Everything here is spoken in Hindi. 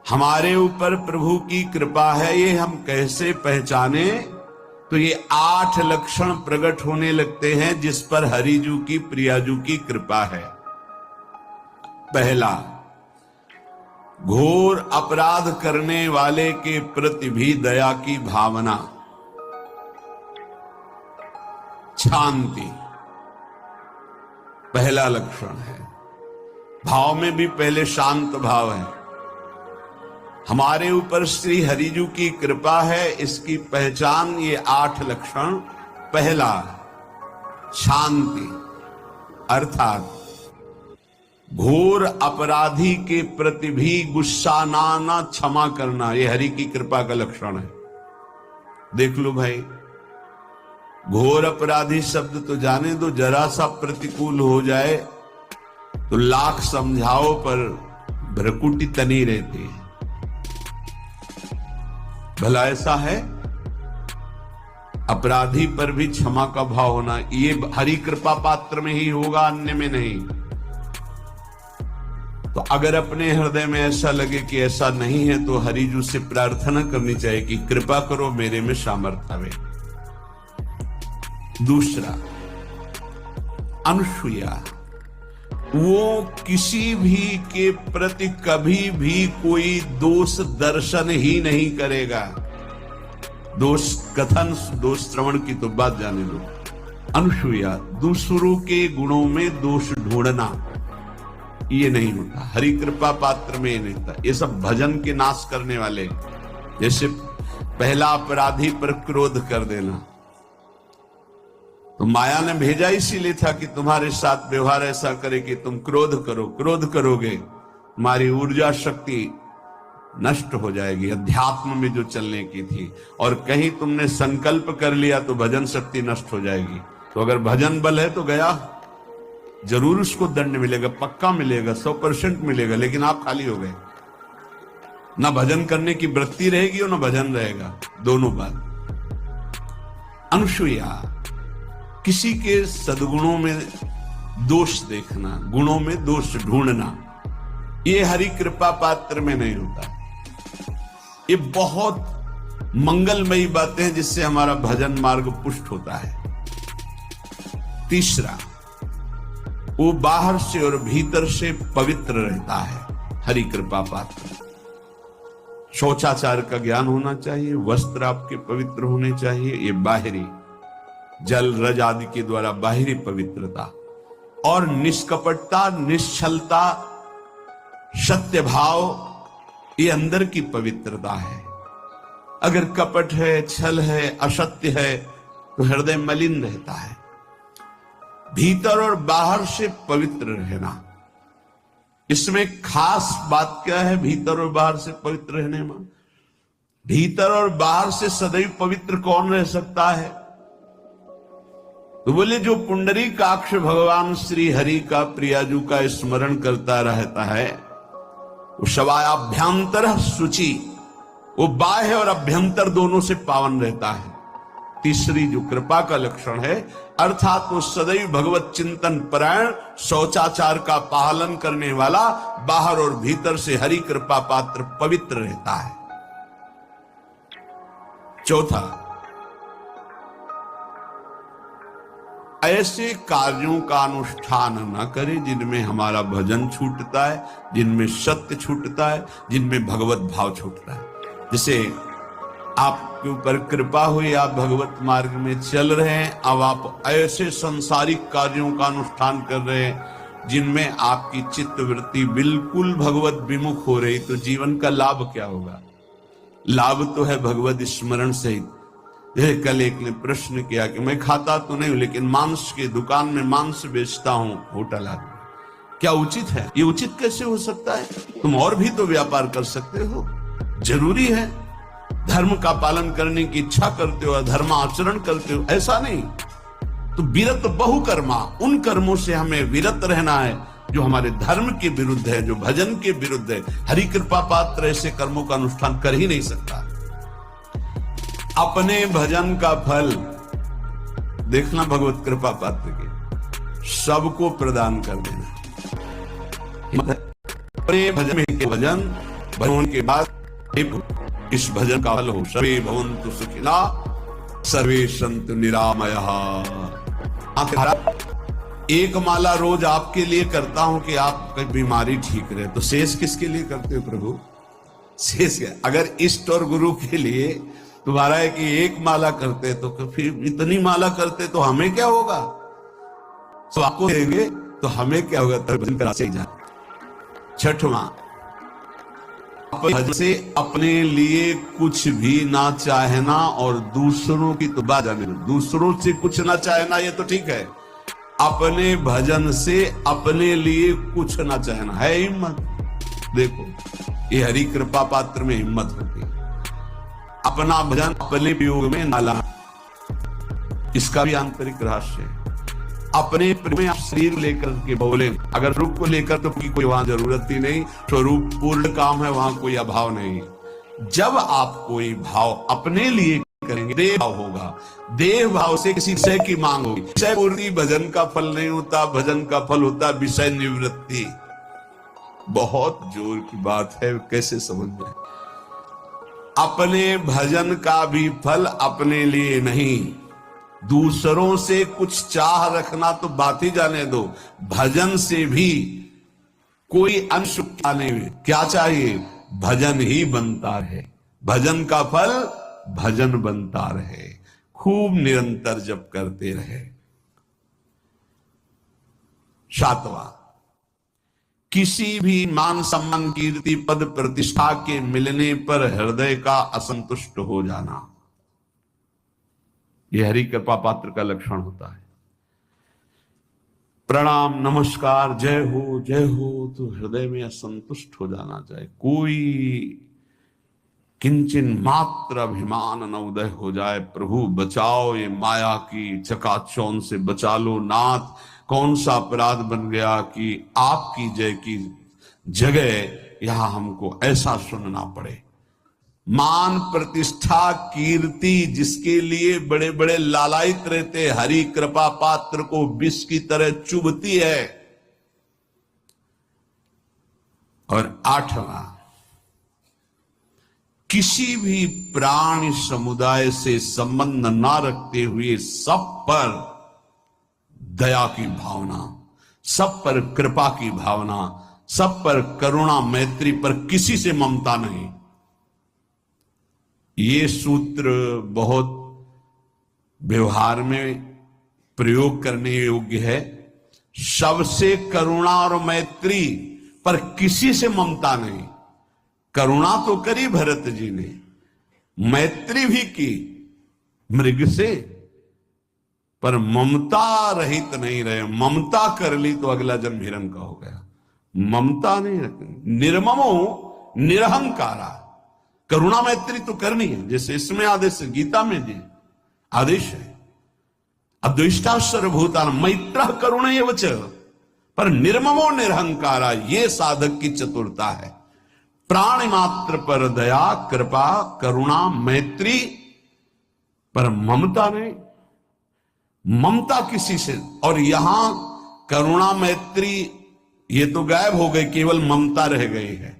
हमारे ऊपर प्रभु की कृपा है ये हम कैसे पहचाने? तो ये 8 लक्षण प्रकट होने लगते हैं जिस पर हरिजू की प्रियाजू की कृपा है। पहला, घोर अपराध करने वाले के प्रति भी दया की भावना, शांति पहला लक्षण है। भाव में भी पहले शांत भाव है। हमारे ऊपर श्री हरिजू की कृपा है, इसकी पहचान ये 8 लक्षण। पहला, शांति, अर्थात घोर अपराधी के प्रति भी गुस्सा ना क्षमा करना, ये हरि की कृपा का लक्षण है। देख लो भाई, घोर अपराधी शब्द तो जाने दो, जरा सा प्रतिकूल हो जाए तो लाख समझाओ पर भ्रकुटी तनी रहती है। भला ऐसा है? अपराधी पर भी क्षमा का भाव होना, ये हरि कृपा पात्र में ही होगा, अन्य में नहीं। तो अगर अपने हृदय में ऐसा लगे कि ऐसा नहीं है तो हरिजू से प्रार्थना करनी चाहिए कि कृपा करो मेरे में सामर्थ्य आवे। दूसरा, अनुसूया, वो किसी भी के प्रति कभी भी कोई दोष दर्शन ही नहीं करेगा। दोष कथन, दोष श्रवण की तो बात जाने दो। अनुसूया, दूसरों के गुणों में दोष ढूंढना ये नहीं होता, हरि कृपा पात्र में ये नहीं होता। ये सब भजन के नाश करने वाले, जैसे पहला अपराधी पर क्रोध कर देना, तो माया ने भेजा इसीलिए था कि तुम्हारे साथ व्यवहार ऐसा करे कि तुम क्रोध करो, क्रोध करोगे तुम्हारी ऊर्जा शक्ति नष्ट हो जाएगी, अध्यात्म में जो चलने की थी। और कहीं तुमने संकल्प कर लिया तो भजन शक्ति नष्ट हो जाएगी। तो अगर भजन बल है तो गया, जरूर उसको दंड मिलेगा, पक्का मिलेगा, 100% मिलेगा, लेकिन आप खाली हो गए। ना भजन करने की वृत्ति रहेगी और ना भजन रहेगा, दोनों बात। अनुसूया, किसी के सद्गुणों में दोष देखना, गुणों में दोष ढूंढना, ये हरि कृपा पात्र में नहीं होता। ये बहुत मंगलमयी बातें हैं जिससे हमारा भजन मार्ग पुष्ट होता है। तीसरा, वो बाहर से और भीतर से पवित्र रहता है, हरि कृपा पात्र। शौचाचार का ज्ञान होना चाहिए, वस्त्र आपके पवित्र होने चाहिए, ये बाहरी जल रज आदि के द्वारा बाहरी पवित्रता। और निष्कपटता, निश्चलता, सत्य भाव, ये अंदर की पवित्रता है। अगर कपट है, छल है, असत्य है तो हृदय मलिन रहता है। भीतर और बाहर से पवित्र रहना, इसमें खास बात क्या है? भीतर और बाहर से पवित्र रहने में, भीतर और बाहर से सदैव पवित्र कौन रह सकता है? तो बोले जो पुंडरीकाक्ष भगवान श्री हरि का प्रियाजू का स्मरण करता रहता है वो शवायाभ्यंतर शुचि, वो बाह्य और अभ्यंतर दोनों से पावन रहता है। तीसरी जो कृपा का लक्षण है, अर्थात वो सदैव भगवत चिंतन परायण, शौचाचार का पालन करने वाला, बाहर और भीतर से हरि कृपा पात्र पवित्र रहता है। चौथा, ऐसे कार्यों का अनुष्ठान न करे जिनमें हमारा भजन छूटता है, जिनमें सत्य छूटता है, जिनमें भगवत भाव छूटता है। जैसे आपके ऊपर कृपा हुई, आप भगवत मार्ग में चल रहे हैं, अब आप ऐसे संसारिक कार्यों का अनुष्ठान कर रहे हैं जिनमें आपकी चित्तवृत्ति बिल्कुल भगवत विमुख हो रही, तो जीवन का लाभ क्या होगा? लाभ तो है भगवत स्मरण सहित। कल एक ने प्रश्न किया कि मैं खाता तो नहीं हूं लेकिन मांस की दुकान में मांस बेचता हूं, होटल आदमी, क्या उचित है? ये उचित कैसे हो सकता है? तुम और भी तो व्यापार कर सकते हो। जरूरी है धर्म का पालन करने की इच्छा करते हो, धर्म आचरण करते हो, ऐसा नहीं। तो विरत बहुकर्मा, उन कर्मों से हमें विरत रहना है जो हमारे धर्म के विरुद्ध है, जो भजन के विरुद्ध है। हरि कृपा पात्र ऐसे कर्मों का अनुष्ठान कर ही नहीं सकता। अपने भजन का फल देखना भगवत कृपा पात्र के, सबको प्रदान कर देना। अपने भजन भजन के बाद इस भजन का फल हो, सर्वे भवन्तु सुखिना सर्वे सन्तु निरामयः। एक माला रोज आपके लिए करता हूं कि आपकी बीमारी ठीक रहे, तो शेष किसके लिए करते हो प्रभु? शेष अगर इष्ट और गुरु के लिए तुम्हारा है कि एक माला करते तो फिर इतनी माला करते तो हमें क्या होगा? तो आपको देंगे तो हमें क्या होगा? भजन करा से जा। छठवां, भजन से अपने लिए कुछ भी ना चाहना और दूसरों की तो बात जाने, दूसरों से कुछ ना चाहना ये तो ठीक है, अपने भजन से अपने लिए कुछ ना चाहना है हिम्मत। देखो ये हरि कृपा पात्र में हिम्मत होती है। अपना भजन अपने प्रयोग में ना लाना, इसका भी आंतरिक रहस्य है। अपने में आप शरीर लेकर के बोले, अगर रूप को लेकर तो कोई वहां जरूरत ही नहीं, स्वरूप पूर्ण काम है, वहां कोई अभाव नहीं। जब आप कोई भाव अपने लिए करेंगे, देह भाव होगा, देह भाव से किसी विषय की मांग होगी। विषय पूर्ति भजन का फल नहीं होता, भजन का फल होता विषय निवृत्ति। बहुत जोर की बात है, कैसे समझ में? अपने भजन का भी फल अपने लिए नहीं, दूसरों से कुछ चाह रखना तो बात ही जाने दो, भजन से भी कोई अंश आने में क्या चाहिए? भजन ही बनता रहे, भजन का फल भजन बनता रहे, खूब निरंतर जप करते रहे। सातवां, किसी भी मान सम्मान कीर्ति पद प्रतिष्ठा के मिलने पर हृदय का असंतुष्ट हो जाना, यह हरि कृपा पात्र का लक्षण होता है। प्रणाम नमस्कार जय हो तो हृदय में असंतुष्ट हो जाना चाहिए, कोई किंचन मात्र अभिमान न उदय हो जाए। प्रभु बचाओ, ये माया की चकाचौंध से बचा लो नाथ। कौन सा अपराध बन गया कि आपकी जय की जगह यहां हमको ऐसा सुनना पड़े। मान प्रतिष्ठा कीर्ति जिसके लिए बड़े बड़े लालायित रहते, हरि कृपा पात्र को विष की तरह चुभती है। और आठवां, किसी भी प्राणी समुदाय से संबंध ना रखते हुए सब पर दया की भावना, सब पर कृपा की भावना, सब पर करुणा मैत्री पर किसी से ममता नहीं। ये सूत्र बहुत व्यवहार में प्रयोग करने योग्य है। सबसे करुणा और मैत्री पर किसी से ममता नहीं। करुणा तो करी भरत जी ने, मैत्री भी की मृग से, पर ममता रहित नहीं रहे। ममता कर ली तो अगला जन्म हिरण का हो गया। ममता नहीं रखनी, निर्ममो निरहंकारा। करुणा मैत्री तो करनी है, जैसे इसमें आदेश गीता में जी आदेश है, अद्वेष्टा सर्वभूतान मैत्र करुणैव च, पर निर्ममो निरहंकारा, ये साधक की चतुरता है। प्राणी मात्र पर दया कृपा करुणा मैत्री, पर ममता नहीं। ममता किसी से, और यहां करुणा मैत्री ये तो गायब हो गई, केवल ममता रह गई है।